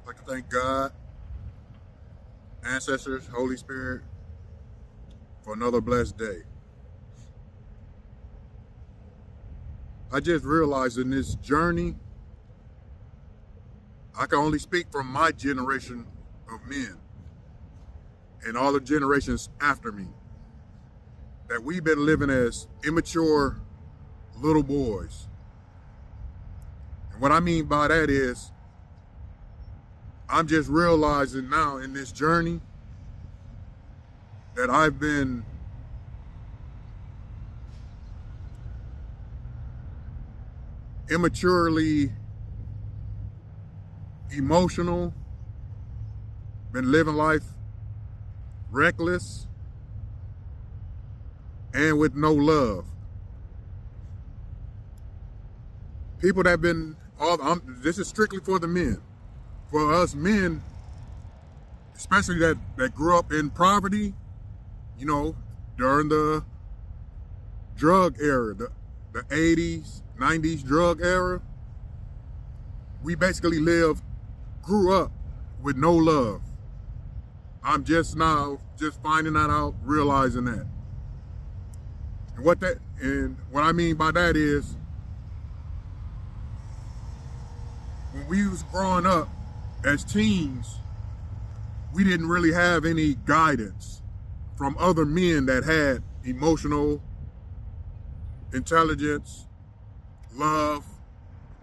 I'd like to thank God, ancestors, Holy Spirit for another blessed day. I just realized in this journey, I can only speak from my generation of men and all the generations after me, that we've been living as immature little boys. And what I mean by that is, I'm just realizing now in this journey that I've been immaturely emotional, been living life reckless, and with no love. People that have been, this is strictly for the men. For us men, especially that grew up in poverty, during the drug era, the 80s, 90s drug era, we basically grew up with no love. I'm just now finding that out, realizing that. And what I mean by that is, when we was growing up as teens, we didn't really have any guidance from other men that had emotional intelligence, love,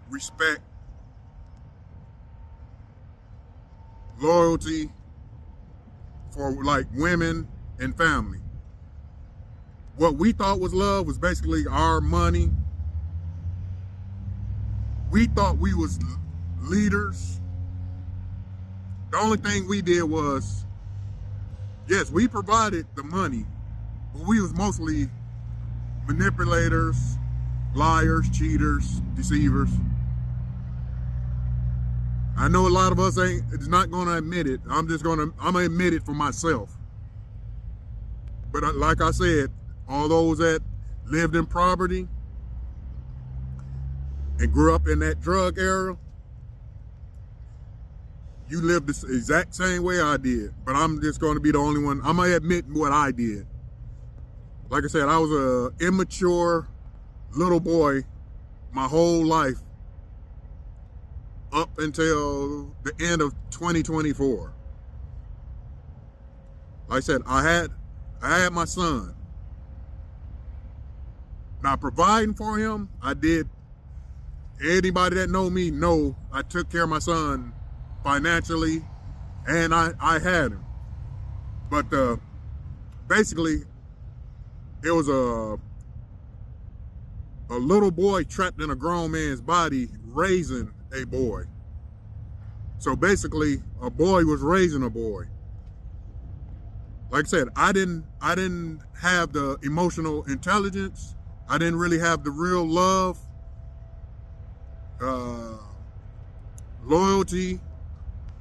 respect, loyalty for like women and family. What we thought was love was basically our money. We thought we was leaders. The only thing we did was, yes, we provided the money, but we was mostly manipulators, liars, cheaters, deceivers. I know a lot of us is not gonna admit it. I'm gonna admit it for myself. But like I said, all those that lived in poverty and grew up in that drug era, you lived the exact same way I did. But I'm just gonna be the only one. I'm gonna admit what I did. Like I said, I was a immature little boy my whole life up until the end of 2024. Like I said, I had my son. Now, providing for him, I did. Anybody that know me know I took care of my son financially, and I had him. But basically, it was a little boy trapped in a grown man's body raising a boy. So basically, a boy was raising a boy. Like I said, I didn't have the emotional intelligence. I didn't really have the real love, loyalty,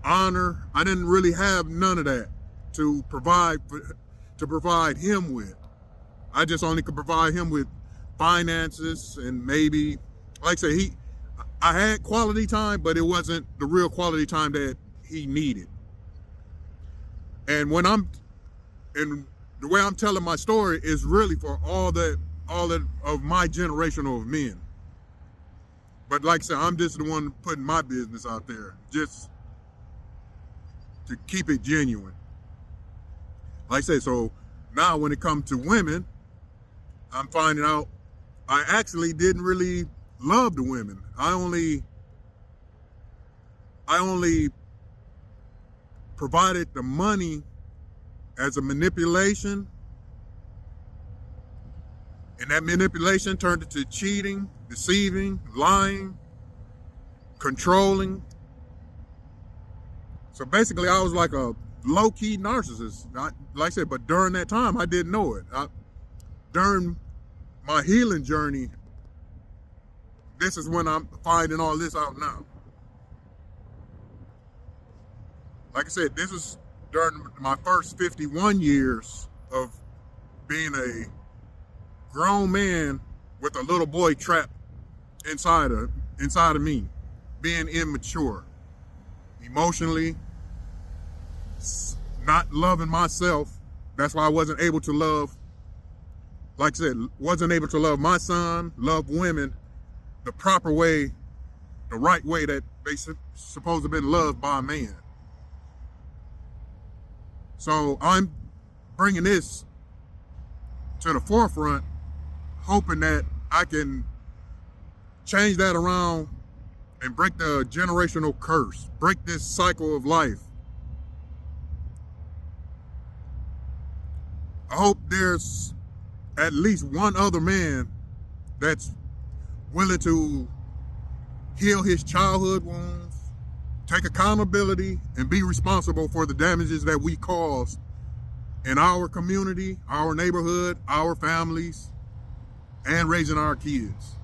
honor. I didn't really have none of that to provide him with. I just only could provide him with finances and maybe, like I said, I had quality time, but it wasn't the real quality time that he needed. And the way I'm telling my story is really for all of my generation of men. But like I said, I'm just the one putting my business out there, just to keep it genuine. Like I said, so now when it comes to women, I'm finding out I actually didn't really love the women. I only provided the money as a manipulation, and that manipulation turned into cheating, deceiving, lying, controlling. So basically, I was like a low-key narcissist. Like I said, but during that time, I didn't know it. During my healing journey, this is when I'm finding all this out now. Like I said, this is during my first 51 years of being a grown man with a little boy trapped inside of me, being immature. emotionally, not loving myself. That's why I wasn't able to love, like I said, wasn't able to love my son, love women the proper way, the right way that they supposed to have been loved by a man. So I'm bringing this to the forefront, hoping that I can change that around and break the generational curse, break this cycle of life. I hope there's at least one other man that's willing to heal his childhood wounds, take accountability, and be responsible for the damages that we caused in our community, our neighborhood, our families, and raising our kids.